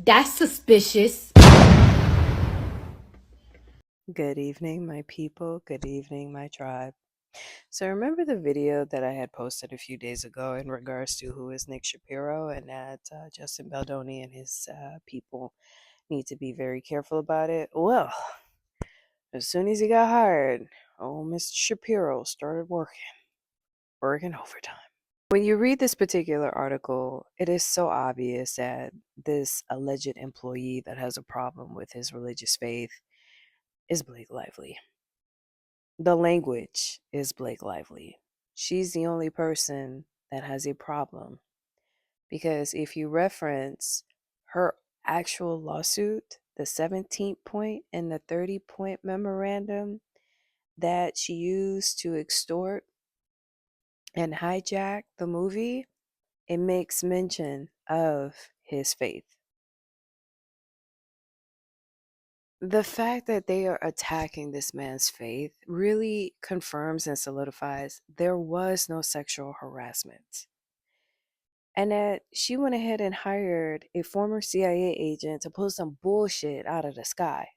That's suspicious. Good evening, my people. Good evening, my tribe. So, remember the video that I had posted a few days ago in regards to who is Nick Shapiro and that Justin Baldoni and his people need to be very careful about it? Well, as soon as he got hired, Mr. Shapiro started working overtime. When you read this particular article, it is so obvious that this alleged employee that has a problem with his religious faith is Blake Lively. The language is Blake Lively. She's the only person that has a problem because if you reference her actual lawsuit, the 17th point and the 30-point memorandum that she used to extort and hijack the movie, it makes mention of his faith. The fact that they are attacking this man's faith really confirms and solidifies there was no sexual harassment. And that she went ahead and hired a former CIA agent to pull some bullshit out of the sky.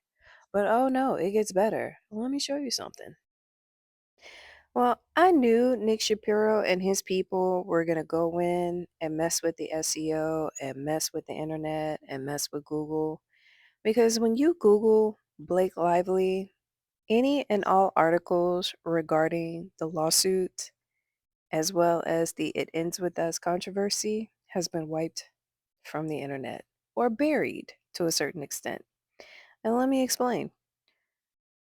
But oh no, it gets better. Let me show you something. Well, I knew Nick Shapiro and his people were going to go in and mess with the SEO and mess with the internet and mess with Google. Because when you Google Blake Lively, any and all articles regarding the lawsuit, as well as the It Ends With Us controversy, has been wiped from the internet or buried to a certain extent. And let me explain.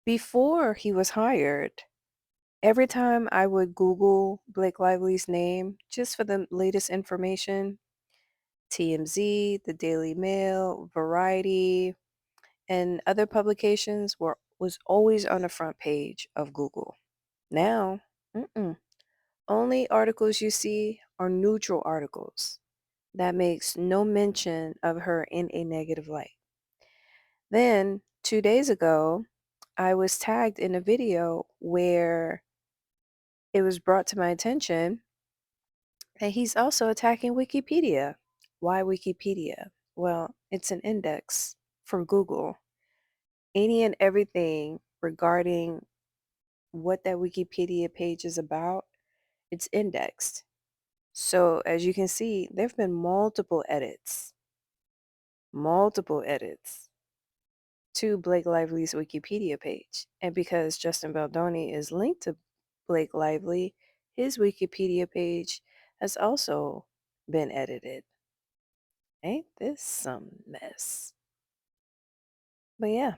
Before he was hired, every time I would Google Blake Lively's name just for the latest information, TMZ, the Daily Mail, Variety, and other publications was always on the front page of Google. Now, only articles you see are neutral articles that makes no mention of her in a negative light. Then 2 days ago, I was tagged in a video where it was brought to my attention that he's also attacking Wikipedia. Why Wikipedia? Well, it's an index for Google. Any and everything regarding what that Wikipedia page is about, it's indexed. So as you can see, there have been multiple edits to Blake Lively's Wikipedia page. And because Justin Baldoni is linked to Blake Lively, his Wikipedia page has also been edited. Ain't this some mess? But yeah.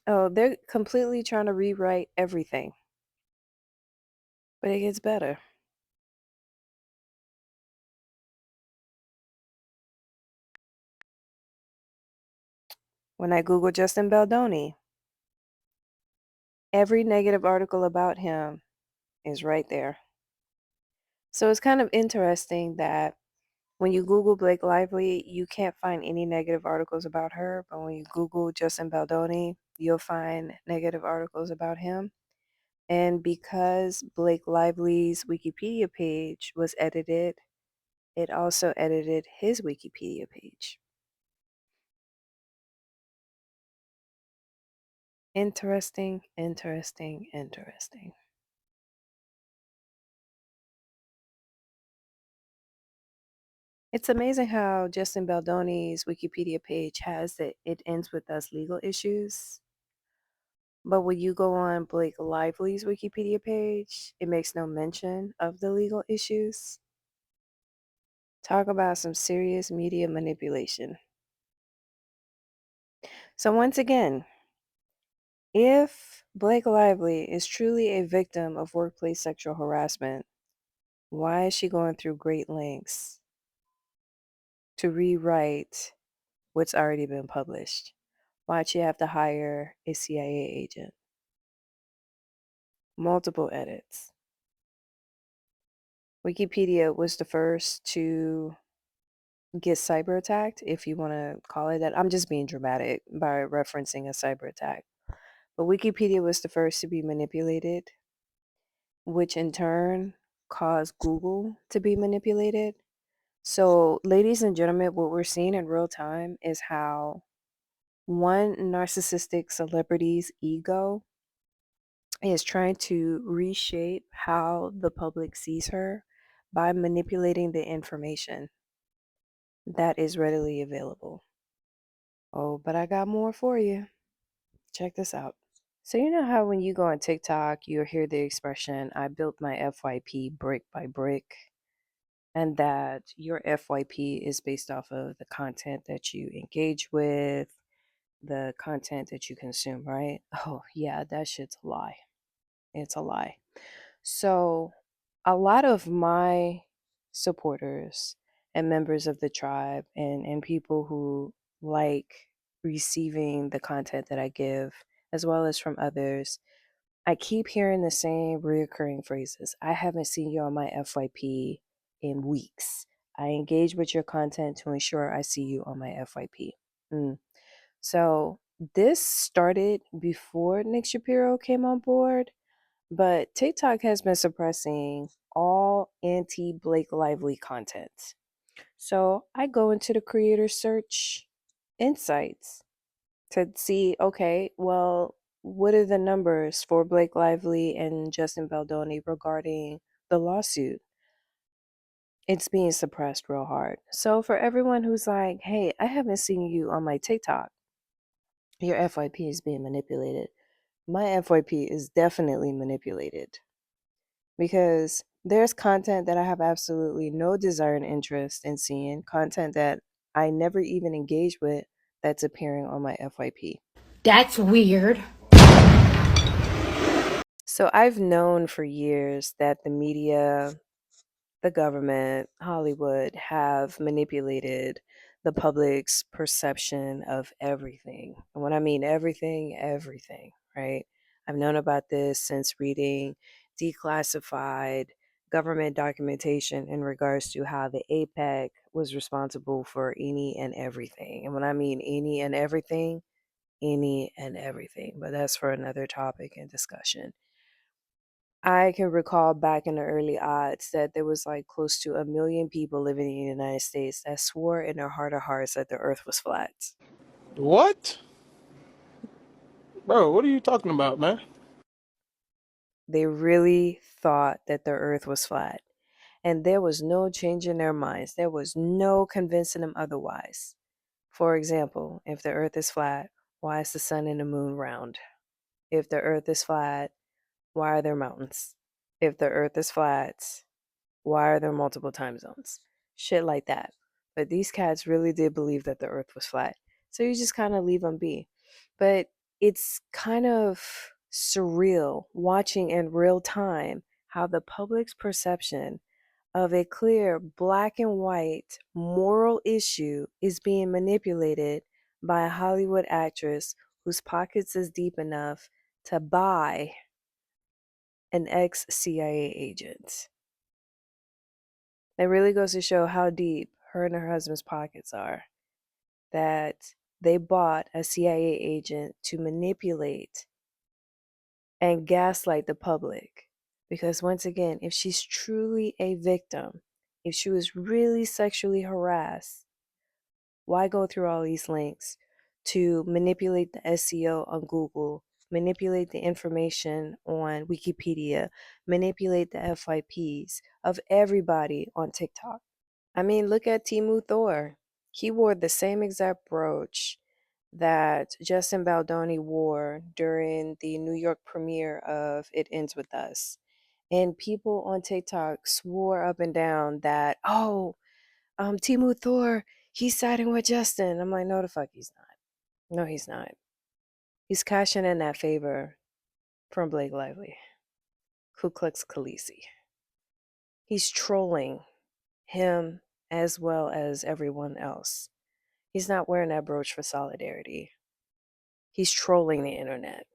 Oh, they're completely trying to rewrite everything. But it gets better. When I Google Justin Baldoni, every negative article about him is right there. So it's kind of interesting that when you Google Blake Lively, you can't find any negative articles about her. But when you Google Justin Baldoni, you'll find negative articles about him. And because Blake Lively's Wikipedia page was edited, it also edited his Wikipedia page. Interesting, interesting, interesting. It's amazing how Justin Baldoni's Wikipedia page has that it ends with us legal issues. But when you go on Blake Lively's Wikipedia page, it makes no mention of the legal issues. Talk about some serious media manipulation. So once again, if Blake Lively is truly a victim of workplace sexual harassment, why is she going through great lengths to rewrite what's already been published? Why'd she have to hire a CIA agent? Multiple edits. Wikipedia was the first to get cyber attacked, if you want to call it that. I'm just being dramatic by referencing a cyber attack. But Wikipedia was the first to be manipulated, which in turn caused Google to be manipulated, So, ladies and gentlemen, what we're seeing in real time is how one narcissistic celebrity's ego is trying to reshape how the public sees her by manipulating the information that is readily available. Oh, but I got more for you. Check this out. So, you know how when you go on TikTok, you'll hear the expression, I built my FYP brick by brick, and that your FYP is based off of the content that you engage with, the content that you consume, right? Oh, yeah, that shit's a lie. It's a lie. So, a lot of my supporters and members of the tribe and people who like receiving the content that I give, as well as from others, I keep hearing the same reoccurring phrases. I haven't seen you on my FYP in weeks. I engage with your content to ensure I see you on my FYP. So this started before Nick Shapiro came on board, but TikTok has been suppressing all anti Blake Lively content. So I go into the creator search insights to see, okay, well, what are the numbers for Blake Lively and Justin Baldoni regarding the lawsuit? It's being suppressed real hard. So for everyone who's like, hey, I haven't seen you on my TikTok, your FYP is being manipulated. My FYP is definitely manipulated because there's content that I have absolutely no desire and interest in seeing, content that I never even engage with that's appearing on my FYP. That's weird. So I've known for years that the media, the government, Hollywood have manipulated the public's perception of everything. And when I mean everything, everything, right? I've known about this since reading declassified government documentation in regards to how the APEC was responsible for any and everything. And when I mean any and everything, but that's for another topic and discussion. I can recall back in the early odds that there was like close to 1 million people living in the United States that swore in their heart of hearts that the earth was flat. What? Bro, what are you talking about, man? They really thought that the earth was flat. And there was no change in their minds. There was no convincing them otherwise. For example, if the earth is flat, why is the sun and the moon round? If the earth is flat, why are there mountains? If the earth is flat, why are there multiple time zones? Shit like that. But these cats really did believe that the earth was flat. So you just kind of leave them be. But it's kind of surreal watching in real time how the public's perception of a clear black and white moral issue is being manipulated by a Hollywood actress whose pockets is deep enough to buy an ex CIA agent. It really goes to show how deep her and her husband's pockets are. That they bought a CIA agent to manipulate and gaslight the public. Because once again, if she's truly a victim, if she was really sexually harassed, why go through all these links to manipulate the SEO on Google, manipulate the information on Wikipedia, manipulate the FYPs of everybody on TikTok? I mean, look at Timu Thor. He wore the same exact brooch that Justin Baldoni wore during the New York premiere of It Ends With Us. And people on TikTok swore up and down that, oh, Timu Thor, he's siding with Justin. I'm like, no, the fuck he's not. No, he's not. He's cashing in that favor from Blake Lively, Ku Klux Khaleesi. He's trolling him as well as everyone else. He's not wearing that brooch for solidarity. He's trolling the internet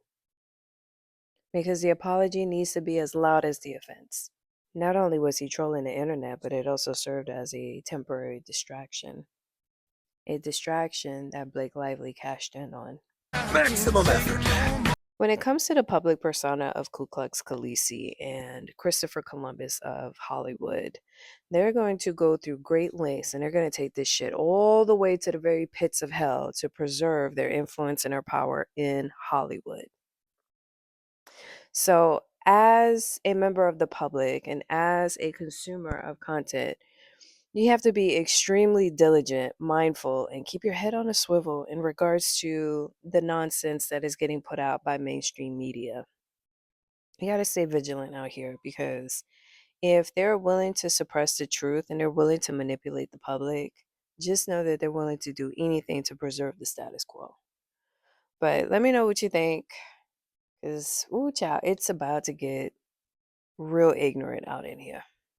because the apology needs to be as loud as the offense. Not only was he trolling the internet, but it also served as a temporary distraction. A distraction that Blake Lively cashed in on. Maximum effort. When it comes to the public persona of Ku Klux Klisi and Christopher Columbus of Hollywood, they're going to go through great lengths and they're going to take this shit all the way to the very pits of hell to preserve their influence and their power in Hollywood. So, as a member of the public and as a consumer of content, you have to be extremely diligent, mindful, and keep your head on a swivel in regards to the nonsense that is getting put out by mainstream media. You got to stay vigilant out here because if they're willing to suppress the truth and they're willing to manipulate the public, just know that they're willing to do anything to preserve the status quo. But let me know what you think because, ooh, child, it's about to get real ignorant out in here.